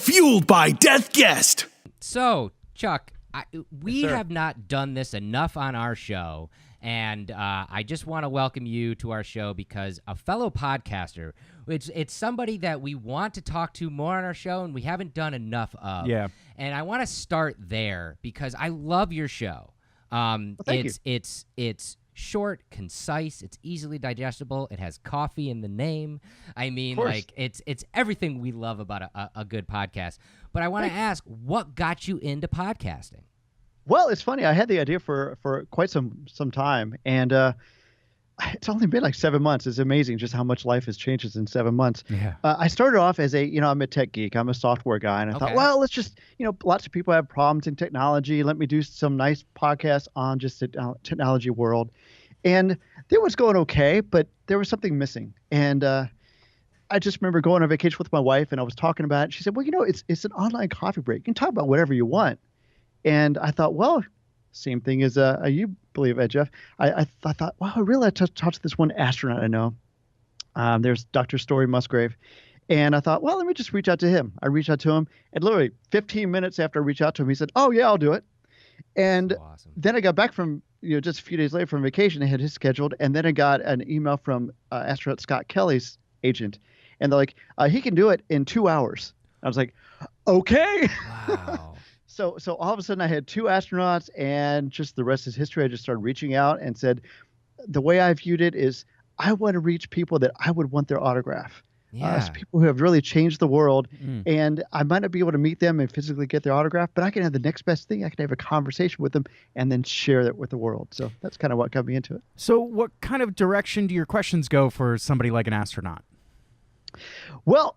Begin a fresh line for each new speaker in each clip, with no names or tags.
Fueled by Death guest.
So, Chuck, we
Yes, sir.
have not done this enough on our show, and I just want to welcome you to our show because a fellow podcaster, it's somebody that we want to talk to more on our show, and we haven't done enough of.
Yeah.
And I want to start there because I love your show.
Thank you.
It's short, concise, it's easily digestible, it has coffee in the name. I mean, like it's everything we love about a good podcast. But I want to ask, what got you into podcasting?
Well, it's funny. I had the idea for quite some time, and it's only been like 7 months. It's amazing just how much life has changed in 7 months.
Yeah.
I started off as I'm a tech geek. I'm a software guy, and I thought, well, let's just, lots of people have problems in technology. Let me do some nice podcasts on just the technology world. And it was going okay, but there was something missing. And I just remember going on vacation with my wife, and I was talking about it. She said, well, it's an online coffee break. You can talk about whatever you want. And I thought, well, same thing as you believe it, Jeff. I thought, wow, I really like to talk to this one astronaut I know. There's Dr. Story Musgrave. And I thought, well, let me just reach out to him. I reached out to him, and literally 15 minutes after I reached out to him, he said, oh, yeah, I'll do it. And
Awesome.
then I got back from, just a few days later from vacation. I had his scheduled. And then I got an email from astronaut Scott Kelly's agent. And they're like, he can do it in 2 hours. I was like, okay.
Wow.
So all of a sudden I had 2 astronauts, and just the rest is history. I just started reaching out and said, the way I viewed it is I want to reach people that I would want their autograph.
Yeah.
People who have really changed the world, and I might not be able to meet them and physically get their autograph, but I can have the next best thing. I can have a conversation with them and then share that with the world. So that's kind of what got me into it.
So what kind of direction do your questions go for somebody like an astronaut?
Well,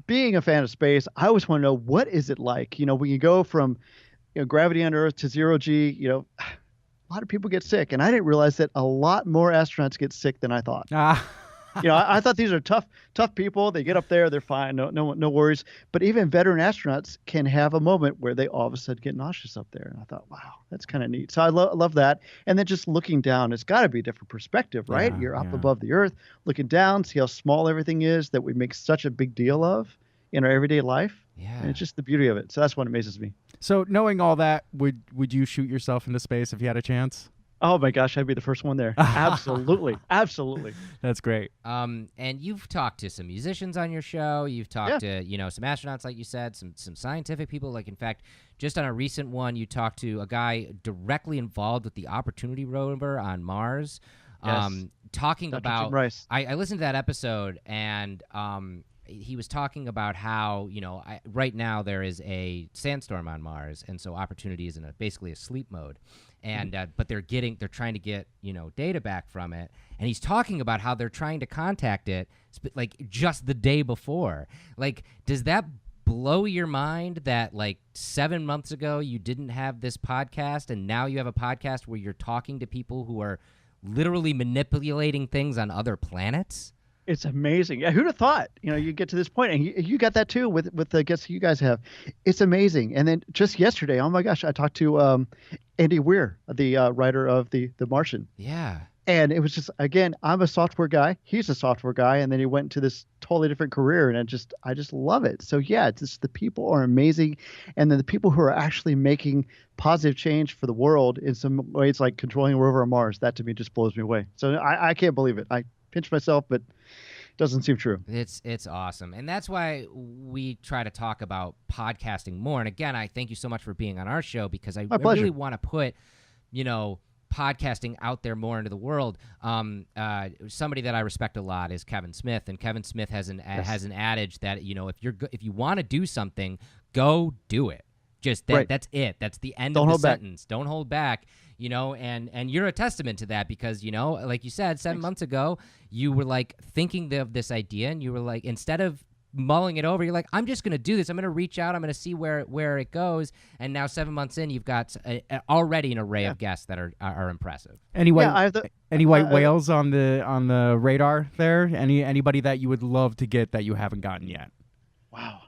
being a fan of space, I always want to know, what is it like? When you go from gravity on Earth to zero G, a lot of people get sick. And I didn't realize that a lot more astronauts get sick than I thought. I thought these are tough people. They get up there, they're fine, no worries. But even veteran astronauts can have a moment where they all of a sudden get nauseous up there. And I thought, wow, that's kind of neat. So I love that. And then just looking down, it's got to be a different perspective, right? You're up above the Earth, looking down, see how small everything is that we make such a big deal of in our everyday life.
Yeah.
And it's just the beauty of it. So that's what amazes me.
So knowing all that, would you shoot yourself into space if you had a chance?
Oh my gosh, I'd be the first one there. Absolutely. Absolutely.
That's great.
And you've talked to some musicians on your show. You've talked to, some astronauts, like you said, some scientific people. Like, in fact, just on a recent one, you talked to a guy directly involved with the Opportunity rover on Mars. Talking
Dr.
about,
Jim Rice.
I listened to that episode, and he was talking about how, right now there is a sandstorm on Mars, and so Opportunity is in basically a sleep mode. And but they're trying to get data back from it, and he's talking about how they're trying to contact it like just the day before. Like, does that blow your mind that like 7 months ago you didn't have this podcast, and now you have a podcast where you're talking to people who are literally manipulating things on other planets?
It's amazing. Yeah, who'd have thought? You get to this point, and you got that too with the guests you guys have. It's amazing. And then just yesterday, oh my gosh, I talked to Andy Weir, the writer of the Martian.
Yeah.
And it was just, again, I'm a software guy. He's a software guy, and then he went into this totally different career, and I just love it. So yeah, it's just, the people are amazing, and then the people who are actually making positive change for the world in some ways, like controlling a rover on Mars. That to me just blows me away. So I can't believe it. I pinch myself, but doesn't seem true.
It's awesome. And that's why we try to talk about podcasting more. And again, I thank you so much for being on our show, because I really want to put, podcasting out there more into the world. Somebody that I respect a lot is Kevin Smith, and Kevin Smith has an adage that, if you want to do something, go do it. Just that, that's it. That's the end of the sentence. Don't hold back. And you're a testament to that, because, like you said, 7 months ago, you were like thinking of this idea, and you were like, instead of mulling it over, you're like, I'm just going to do this. I'm going to reach out. I'm going to see where it goes. And now 7 months in, you've got already an array of guests that are impressive.
Any white whales on the radar there? Anybody that you would love to get that you haven't gotten yet?
Wow.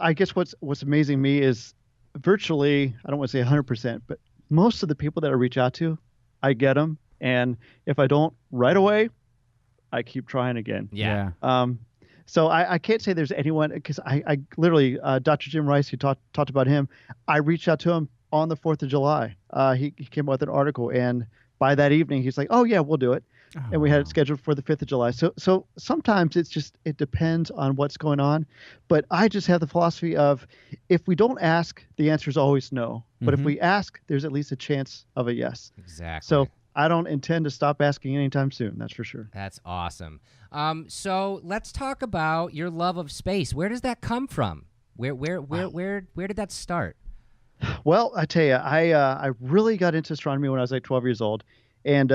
I guess what's amazing me is virtually, I don't want to say 100%, but most of the people that I reach out to, I get them. And if I don't right away, I keep trying again.
Yeah.
So I can't say there's anyone, because I literally, Dr. Jim Rice, who talked about him, I reached out to him on the 4th of July. He came out with an article, and by that evening, he's like, oh, yeah, we'll do it.
Oh,
and we had it
wow.
scheduled for the 5th of July. So sometimes it depends on what's going on. But I just have the philosophy of, if we don't ask, the answer is always no. But if we ask, there's at least a chance of a yes.
Exactly.
So I don't intend to stop asking anytime soon. That's for sure.
That's awesome. So let's talk about your love of space. Where does that come from? Where did that start?
Well, I tell you, I really got into astronomy when I was like 12 years old, and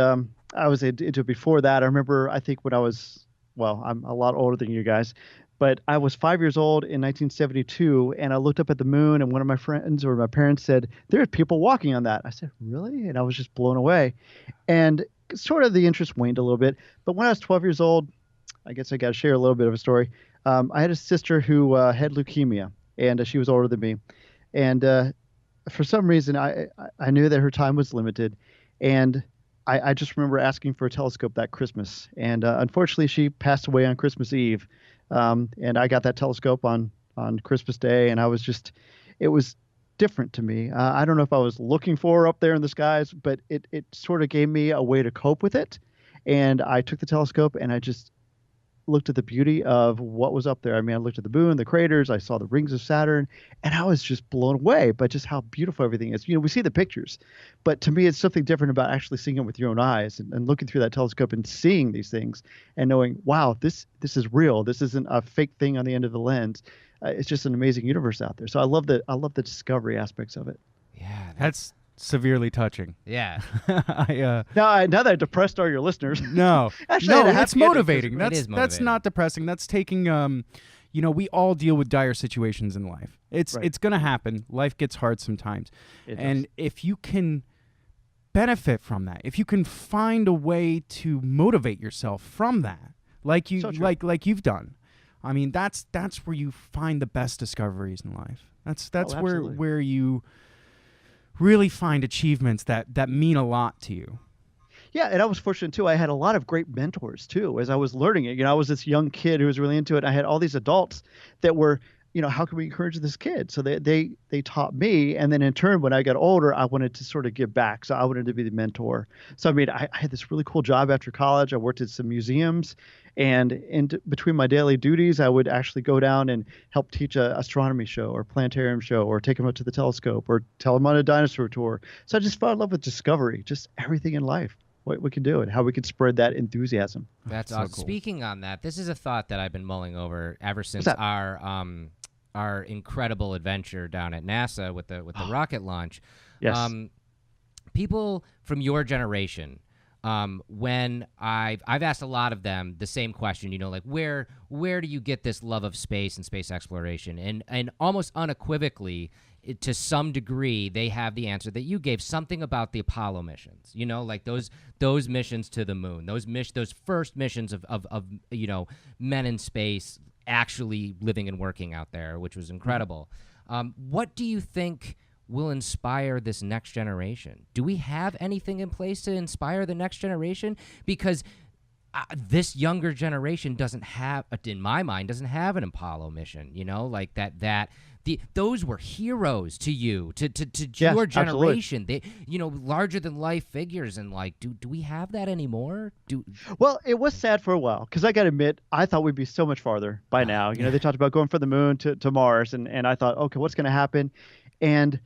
I was into it before that. I remember, I think when I was, well, I'm a lot older than you guys, but I was 5 years old in 1972, and I looked up at the moon, and one of my friends or my parents said, "There's people walking on that." I said, "Really?" And I was just blown away, and sort of the interest waned a little bit. But when I was 12 years old, I guess I got to share a little bit of a story. I had a sister who had leukemia, and she was older than me, and for some reason, I knew that her time was limited, and I just remember asking for a telescope that Christmas. And unfortunately, she passed away on Christmas Eve, and I got that telescope on Christmas Day, and it was different to me. I don't know if I was looking for her up there in the skies, but it sort of gave me a way to cope with it. And I took the telescope, and I just looked at the beauty of what was up there. I mean, I looked at the moon, the craters, I saw the rings of Saturn, and I was just blown away by just how beautiful everything is. We see the pictures, but to me, it's something different about actually seeing it with your own eyes and looking through that telescope and seeing these things and knowing, wow, this is real. This isn't a fake thing on the end of the lens. It's just an amazing universe out there. So I love the discovery aspects of it.
Yeah,
That's severely touching.
Yeah.
Now that I depressed all your listeners.
No,
Actually,
no,
I have
it's
to get it.
motivating.
It
That's
is
that's
motivating.
not depressing. That's taking we all deal with dire situations in life. It's
Right.
it's gonna happen. Life gets hard sometimes,
It
and
does.
if you can benefit from that, if you can find a way to motivate yourself from that, like you
So true.
like you've done, I mean that's where you find the best discoveries in life. That's
absolutely.
where you really find achievements that mean a lot to you.
Yeah, and I was fortunate too. I had a lot of great mentors too as I was learning it. I was this young kid who was really into it. I had all these adults that were, how can we encourage this kid? So they taught me, and then in turn, when I got older, I wanted to sort of give back. So I wanted to be the mentor. So I mean, I had this really cool job after college. I worked at some museums, and between my daily duties, I would actually go down and help teach a astronomy show or planetarium show, or take them up to the telescope, or tell them on a dinosaur tour. So I just fell in love with discovery, just everything in life, what we can do and how we can spread that enthusiasm.
That's
So
awesome.
cool.
Speaking on that, this is a thought that I've been mulling over ever since
that?
our incredible adventure down at NASA with the rocket launch.
Yes.
People from your generation, when I've asked a lot of them the same question, like where do you get this love of space and space exploration? And almost unequivocally, to some degree, they have the answer that you gave, something about the Apollo missions, like those missions to the moon, those first missions of men in space actually living and working out there, which was incredible. What do you think will inspire this next generation? Do we have anything in place to inspire the next generation? Because this younger generation doesn't have, in my mind, doesn't have an Apollo mission, like that those were heroes to you, to
Yes,
your
absolutely.
generation. They, larger than life figures, and like, do we have that anymore?
Well, it was sad for a while because I got to admit, I thought we'd be so much farther by now. They talked about going from the moon to Mars, and I thought, okay, what's going to happen? And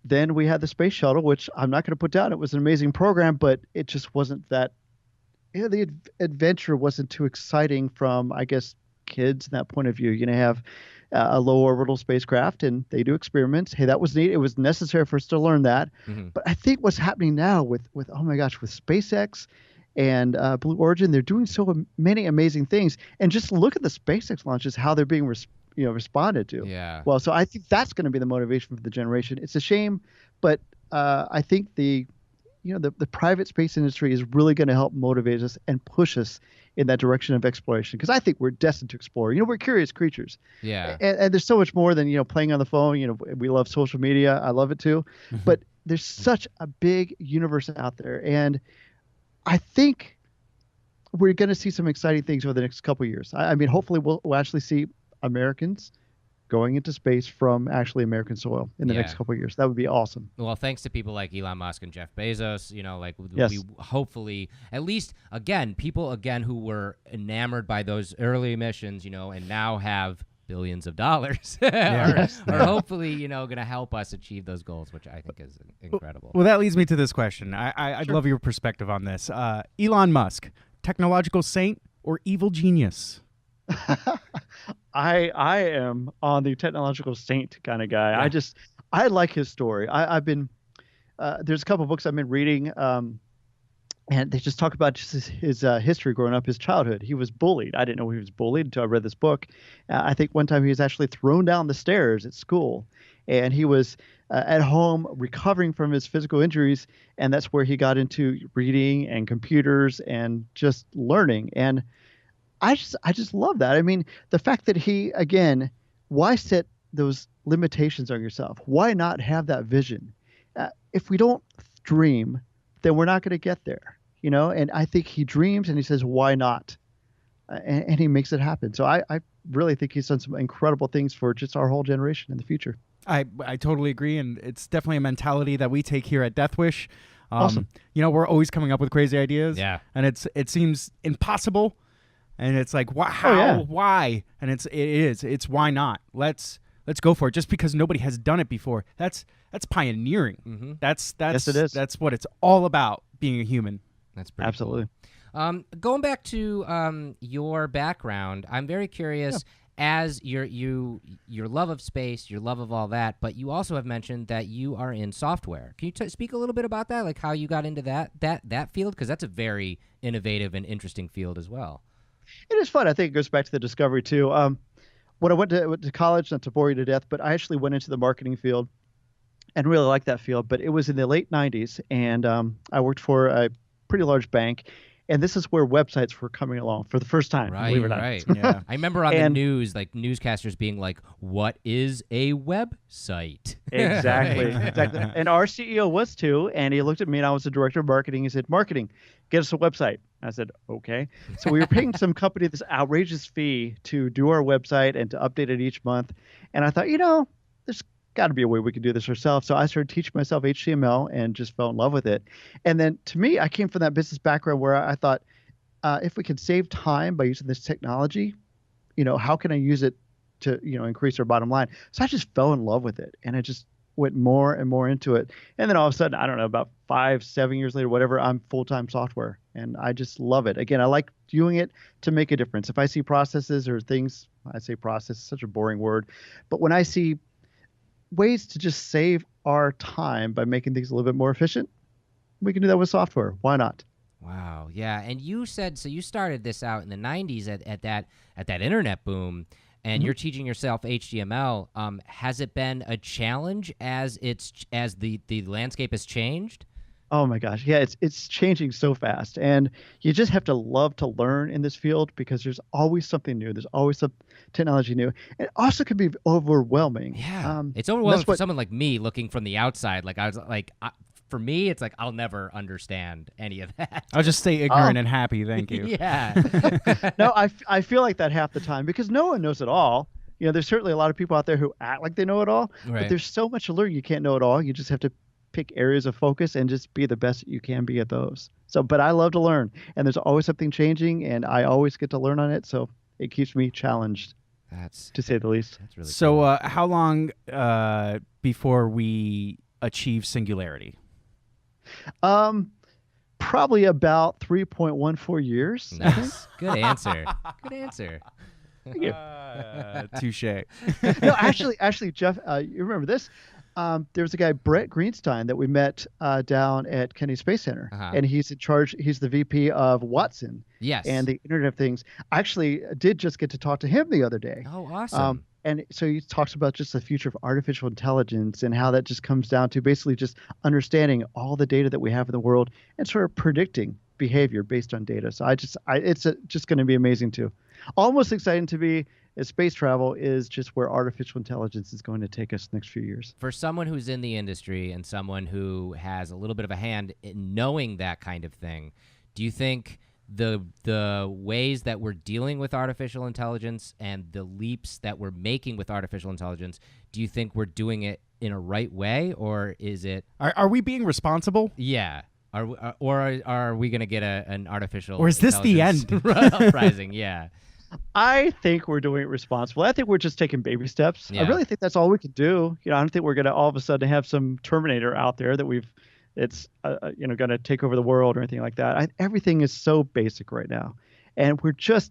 then we had the space shuttle, which I'm not going to put down. It was an amazing program, but it just wasn't that. The adventure wasn't too exciting from, I guess, kids in that point of view. Have a low orbital spacecraft, and they do experiments. Hey, that was neat. It was necessary for us to learn that.
Mm-hmm.
But I think what's happening now with oh my gosh, with SpaceX and Blue Origin, they're doing so many amazing things. And just look at the SpaceX launches, how they're being responded to.
Yeah.
Well, so I think that's going to be the motivation for the generation. It's a shame, but I think the private space industry is really going to help motivate us and push us in that direction of exploration, because I think we're destined to explore. We're curious creatures.
Yeah.
And there's so much more than, playing on the phone. We love social media. I love it too. But there's such a big universe out there. And I think we're going to see some exciting things over the next couple of years. I mean, hopefully we'll actually see Americans going into space from actually American soil in the next couple of years. That would be awesome.
Well, thanks to people like Elon Musk and Jeff Bezos,
Yes.
we hopefully, at least, again, people who were enamored by those early missions, and now have billions of dollars are hopefully, going to help us achieve those goals, which I think is incredible.
Well, that leads me to this question. I'd love your perspective on this. Elon Musk, technological saint or evil genius?
I am on the technological saint kind of guy.
Yeah.
I like his story. I've been there's a couple of books I've been reading, and they just talk about just his history growing up, his childhood. He was bullied. I didn't know he was bullied until I read this book. I think one time he was actually thrown down the stairs at school, and he was at home recovering from his physical injuries, and that's where he got into reading and computers and just learning. And I just love that. I mean, the fact that why set those limitations on yourself? Why not have that vision? If we don't dream, then we're not going to get there, And I think he dreams and he says, why not? And he makes it happen. So I really think he's done some incredible things for just our whole generation in the future.
I totally agree, and it's definitely a mentality that we take here at Death Wish.
Awesome.
We're always coming up with crazy ideas.
Yeah.
And it seems impossible. And it's like, how, why? And it's why not? Let's go for it. Just because nobody has done it before. That's pioneering.
Mm-hmm.
Yes, it is.
That's what it's all about, being a human.
That's pretty
absolutely
cool. Going back to your background, I'm very curious as your love of space, your love of all that, but you also have mentioned that you are in software. Can you speak a little bit about that, like how you got into that field? Because that's a very innovative and interesting field as well.
It is fun. I think it goes back to the discovery too. When I went to college, not to bore you to death, but I actually went into the marketing field and really liked that field. But it was in the late 90s, and I worked for a pretty large bank. And this is where websites were coming along for the first time. Believe it or not.
Right. Yeah. I remember on the news, like newscasters being like, "What is a website?"
Exactly. Exactly. And our CEO was too. And he looked at me, and I was the director of marketing. He said, "Marketing, get us a website." I said, "Okay." So we were paying some company this outrageous fee to do our website and to update it each month. And I thought, there's got to be a way we could do this ourselves. So I started teaching myself HTML and just fell in love with it. And then to me, I came from that business background where I thought, if we could save time by using this technology, how can I use it to, increase our bottom line? So I just fell in love with it, and I just went more and more into it. And then all of a sudden, I don't know, about 5-7 years later, whatever, I'm full-time software, and I just love it. Again, I like doing it to make a difference. If I see processes or things, I say process, such a boring word, but when I see ways to just save our time by making things a little bit more efficient, we can do that with software. Why not?
Wow. Yeah. And you said, so you started this out in the 90s at that internet boom, and you're teaching yourself HTML. Has it been a challenge as the landscape has changed?
Oh my gosh. Yeah, it's changing so fast. And you just have to love to learn in this field because there's always something new. There's always some technology new. It also can be overwhelming.
Yeah. It's overwhelming for someone like me looking from the outside. Like I was like, for me, it's like I'll never understand any of that.
I'll just stay ignorant and happy. Thank you.
Yeah.
No, I feel like that half the time because no one knows it all. There's certainly a lot of people out there who act like they know it all, but there's so much to learn. You can't know it all. You just have to pick areas of focus and just be the best that you can be at those. So, but I love to learn, and there's always something changing, and I always get to learn on it. So it keeps me challenged, to say the least.
That's really
so.
Cool.
How long before we achieve singularity?
Probably about 3.14 years.
Nice. Good answer. Good answer.
Thank you.
Touche.
No, actually, Jeff, you remember this? There was a guy, Brett Greenstein, that we met down at Kennedy Space Center, and he's in charge. He's the VP of Watson.
Yes.
And the Internet of Things. I actually did just get to talk to him the other day.
Oh, awesome.
And so he talks about just the future of artificial intelligence and how that just comes down to basically just understanding all the data that we have in the world and sort of predicting behavior based on data. So it's just going to be amazing too. Almost exciting to be as space travel is just where artificial intelligence is going to take us the next few years.
For someone who's in the industry and someone who has a little bit of a hand in knowing that kind of thing, do you think the ways that we're dealing with artificial intelligence and the leaps that we're making with artificial intelligence, do you think we're doing it in a right way, or is it?
Are we being responsible?
Yeah. Are we going to get an artificial?
Or is this the end?
Uprising, yeah.
I think we're doing it responsibly. I think we're just taking baby steps.
Yeah.
I really think that's all we could do. I don't think we're going to all of a sudden have some Terminator out there that it's going to take over the world or anything like that. Everything is so basic right now, and we're just,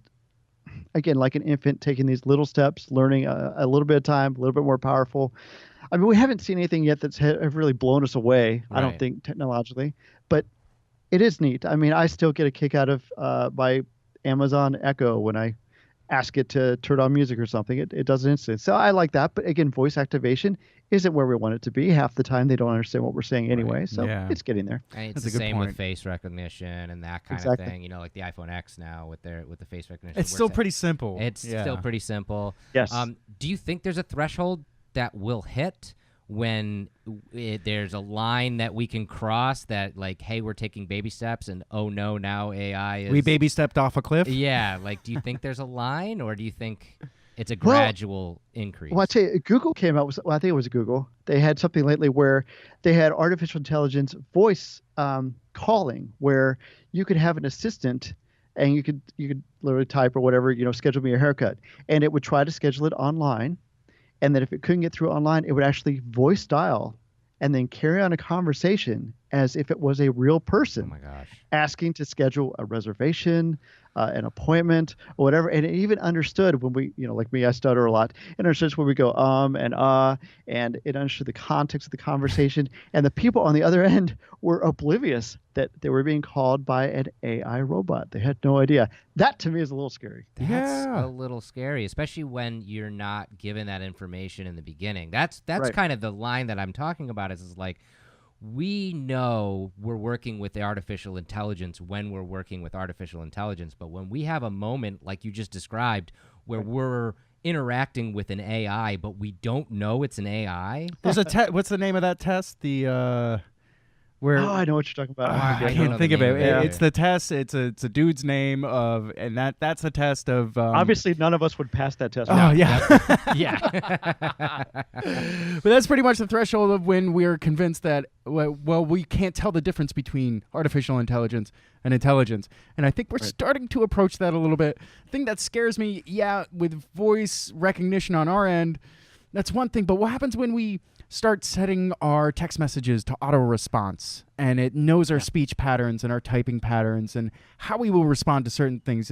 again, like an infant, taking these little steps, learning a little bit of time, a little bit more powerful. I mean, we haven't seen anything yet that's have really blown us away. Right. I don't think technologically, but it is neat. I mean, I still get a kick out of my Amazon Echo when I ask it to turn on music or something. It does it instantly. So I like that. But again, voice activation isn't where we want it to be. Half the time they don't understand what we're saying anyway. Right. So it's getting there.
And it's the same with face recognition and that kind of thing. Like the iPhone X now with the face recognition.
It's still pretty simple.
It's still pretty simple.
Yes.
Do you think there's a threshold that will hit when there's a line that we can cross that, like, hey, we're taking baby steps, and oh no, now AI is...
We baby stepped off a cliff?
Yeah. Like, do you think there's a line, or do you think it's a gradual increase?
Well, I tell you, Google came out with, I think it was Google. They had something lately where they had artificial intelligence voice calling, where you could have an assistant and you could literally type or whatever, schedule me a haircut, and it would try to schedule it online. And then if it couldn't get through online, it would actually voice dial and then carry on a conversation as if it was a real person.
Oh my gosh.
Asking to schedule a reservation, an appointment, or whatever. And it even understood when we, like me, I stutter a lot. It understood when we go and it understood the context of the conversation. And the people on the other end were oblivious that they were being called by an AI robot. They had no idea. That to me is a little scary.
That's a little scary, especially when you're not given that information in the beginning. That's right. Kind of the line that I'm talking about is like, we know we're working with the artificial intelligence when we're working with artificial intelligence, but when we have a moment like you just described where we're interacting with an AI, but we don't know it's an AI.
There's a what's the name of that test?
I know what you're talking about.
I can't think of it. It's the test. It's a dude's name and that's the test of.
Obviously, none of us would pass that test.
Oh yeah,
yeah.
But that's pretty much the threshold of when we're convinced that we can't tell the difference between artificial intelligence and intelligence, and I think we're starting to approach that a little bit. The thing that scares me, with voice recognition on our end, that's one thing. But what happens when we start setting our text messages to auto response and it knows our speech patterns and our typing patterns and how we will respond to certain things?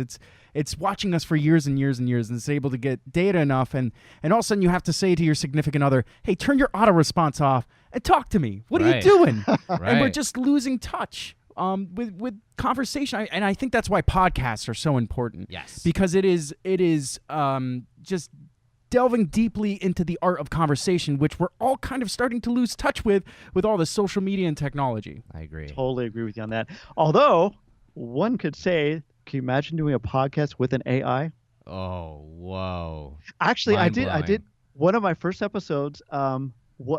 It's watching us for years and years and years, and it's able to get data enough, and all of a sudden you have to say to your significant other, hey, turn your auto response off and talk to me. What are you doing? And we're just losing touch with conversation. And I think that's why podcasts are so important.
Yes.
Because it is just delving deeply into the art of conversation, which we're all kind of starting to lose touch with all the social media and technology.
I agree.
Totally agree with you on that. Although one could say, can you imagine doing a podcast with an AI?
Oh, whoa.
Actually, I did one of my first episodes. I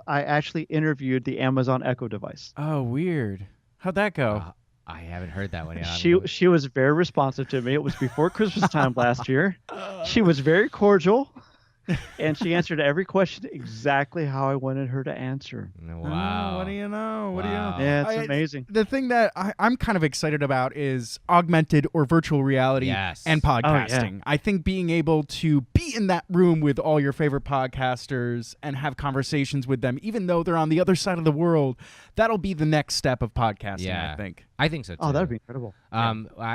actually interviewed the Amazon Echo device.
Oh, weird. How'd that go?
I haven't heard that one yet.
She was very responsive to me. It was before Christmas time last year. She was very cordial. And she answered every question exactly how I wanted her to answer.
Wow.
What do you know?
Yeah, it's amazing.
The thing that I'm kind of excited about is augmented or virtual reality and podcasting. Oh, yeah. I think being able to be in that room with all your favorite podcasters and have conversations with them, even though they're on the other side of the world, that'll be the next step of podcasting, I think.
I think so, too.
Oh, that would be incredible.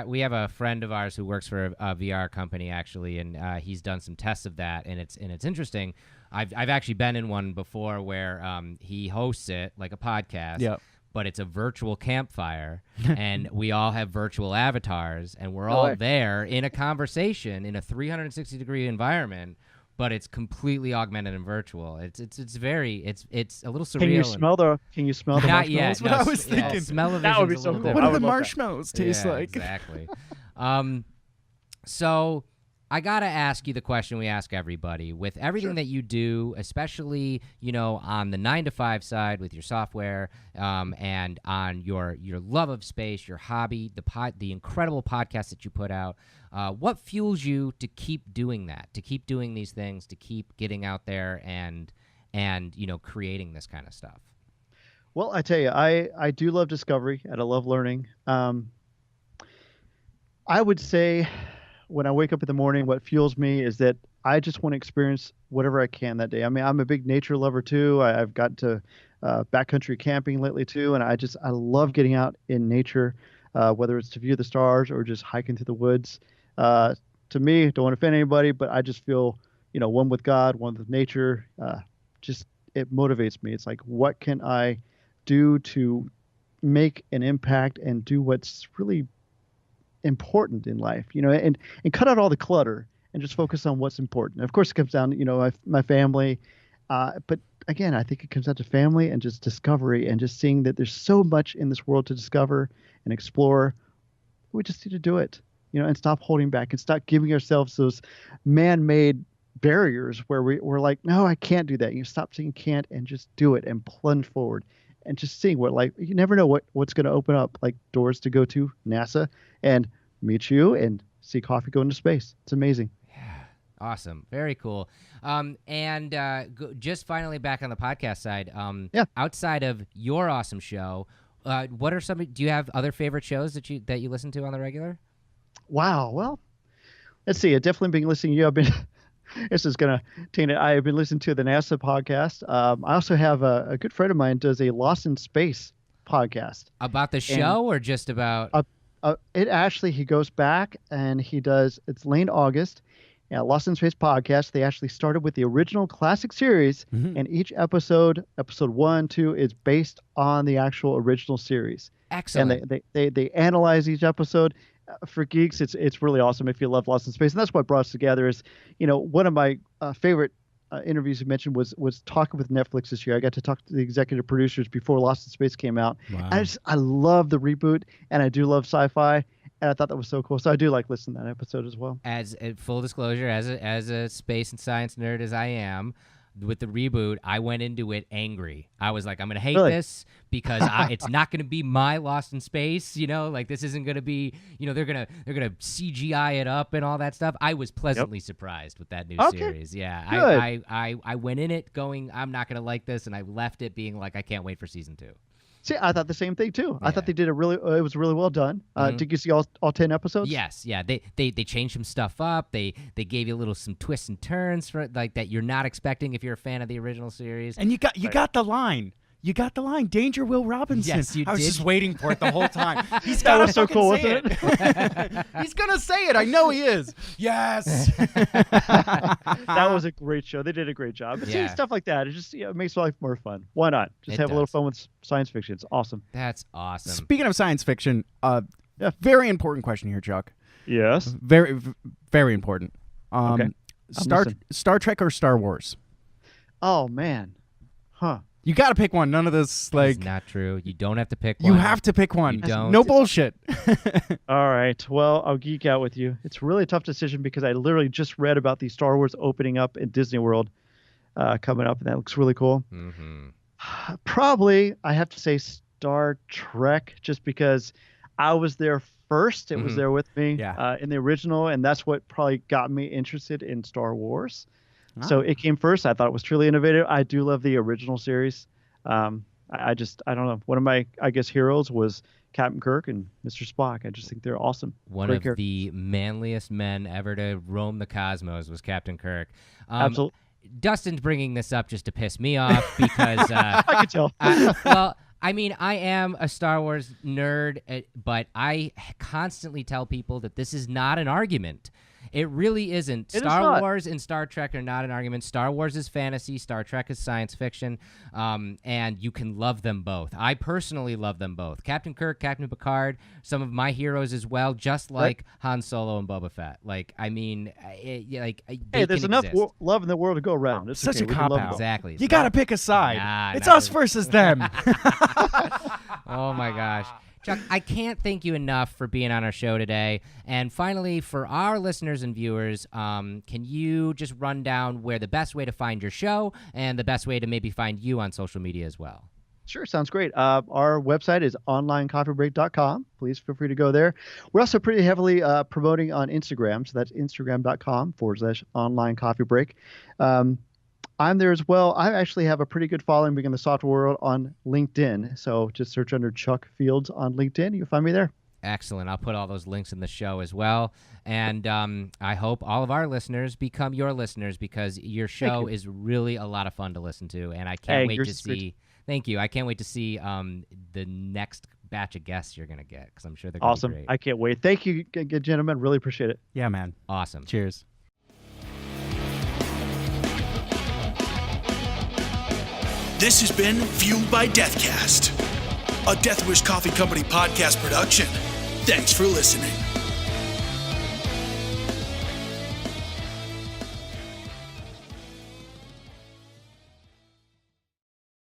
We have a friend of ours who works for a VR company, actually, and he's done some tests of that, and it's interesting. I've actually been in one before where he hosts it like a podcast, but it's a virtual campfire, and we all have virtual avatars, and we're all there in a conversation in a 360-degree environment. But it's completely augmented and virtual. It's a little surreal.
Can you smell the marshmallows?
Not yet.
That's what I was thinking.
Smell of
that would be so cool.
What do the marshmallows taste like?
Exactly. So I got to ask you the question we ask everybody. With everything that you do, especially, on the 9-to-5 side with your software, and on your love of space, your hobby, the incredible podcast that you put out, what fuels you to keep doing that, to keep doing these things, to keep getting out there and creating this kind of stuff?
Well, I tell you, I do love discovery and I love learning. I would say when I wake up in the morning, what fuels me is that I just want to experience whatever I can that day. I mean, I'm a big nature lover too. I've got to backcountry camping lately too, and I love getting out in nature, whether it's to view the stars or just hiking through the woods. To me, don't want to offend anybody, but I just feel, one with God, one with nature. It motivates me. It's like, what can I do to make an impact and do what's really important in life, and cut out all the clutter and just focus on what's important. Of course, it comes down to, my family. But again, I think it comes down to family and just discovery and just seeing that there's so much in this world to discover and explore. We just need to do it, and stop holding back and stop giving ourselves those man-made barriers where we're like, no, I can't do that. You stop saying can't and just do it and plunge forward and just seeing you never know what's going to open up, like doors to go to NASA and meet you and see coffee go into space. It's amazing.
Yeah. Awesome. Very cool. Just finally back on the podcast side, outside of your awesome show, what are do you have other favorite shows that you listen to on the regular?
Wow. Well, let's see. I've definitely been listening to you. I've been, this is going to taint it. I have been listening to the NASA podcast. I also have a good friend of mine does a Lost in Space podcast.
About the show or just about?
It actually, he goes back and he does, it's late August, Lost in Space podcast. They actually started with the original classic series, and each episode 1, 2, is based on the actual original series.
Excellent.
And they analyze each episode. For geeks, it's really awesome if you love Lost in Space. And that's what brought us together is, one of my favorite interviews you mentioned was talking with Netflix this year. I got to talk to the executive producers before Lost in Space came out.
Wow.
I love the reboot, and I do love sci-fi, and I thought that was so cool. So I do like listening to that episode as well.
As full disclosure, as a space and science nerd as I am, with the reboot, I went into it angry. I was like, I'm going to hate this because it's not going to be my Lost in Space, this isn't going to be, they're going to CGI it up and all that stuff. I was pleasantly surprised with that new series. Yeah. I went in it going, I'm not going to like this. And I left it being like, I can't wait for season 2.
See, I thought the same thing too. Yeah. I thought they did it was really well done. Did you see all 10 episodes?
Yes, yeah. They changed some stuff up. They gave you some twists and turns for like that you're not expecting if you're a fan of the original series.
And you got the line. You got the line, Danger Will Robinson.
Yes, you did.
I was just waiting for it the whole time. He's
that was so cool, wasn't
it? He's going to say it. I know he is. Yes.
That was a great show. They did a great job. But see, stuff like that, it just it makes life more fun. Why not? Just have a little fun with science fiction. It's awesome.
That's awesome.
Speaking of science fiction, very important question here, Chuck.
Yes.
Very, very important.
Okay.
Star Trek or Star Wars?
Oh, man. Huh.
You got to pick one. None of this,
That's not true. You don't have to pick one.
You have to pick one.
You don't.
No bullshit.
All right. Well, I'll geek out with you. It's really a tough decision because I literally just read about the Star Wars opening up in Disney World coming up, and that looks really cool.
Mm-hmm.
Probably, I have to say Star Trek, just because I was there first. It was there with me in the original, and that's what probably got me interested in Star Wars. So it came first. I thought it was truly innovative. I do love the original series. I don't know. One of my, heroes was Captain Kirk and Mr. Spock. I just think they're awesome.
One of the manliest men ever to roam the cosmos was Captain Kirk.
Absolutely.
Dustin's bringing this up just to piss me off because
I could tell.
I mean, I am a Star Wars nerd, but I constantly tell people that this is not an argument. It really isn't. Star Wars and Star Trek are not an argument. Star Wars is fantasy. Star Trek is science fiction. And you can love them both. I personally love them both. Captain Kirk, Captain Picard, some of my heroes as well, just like Han Solo and Boba Fett.
There's enough love in the world to go around. It's
such a cop-out.
Exactly.
You got to pick a side. It's us versus them.
Oh, my gosh. Chuck, I can't thank you enough for being on our show today. And finally, for our listeners and viewers, can you just run down where the best way to find your show and the best way to maybe find you on social media as well?
Sure, sounds great. Our website is onlinecoffeebreak.com. Please feel free to go there. We're also pretty heavily promoting on Instagram, so that's instagram.com/onlinecoffeebreak. I'm there as well. I actually have a pretty good following in the software world on LinkedIn. So just search under Chuck Fields on LinkedIn. You'll find me there.
Excellent. I'll put all those links in the show as well. And I hope all of our listeners become your listeners, because your show is really a lot of fun to listen to. And I can't wait to see. Thank you. I can't wait to see the next batch of guests you're going to get, because I'm sure they're going to be great.
I can't wait. Thank you, good gentlemen. Really appreciate it.
Yeah, man.
Awesome.
Cheers.
This has been Fueled by Deathcast, a Death Wish Coffee Company podcast production. Thanks for listening.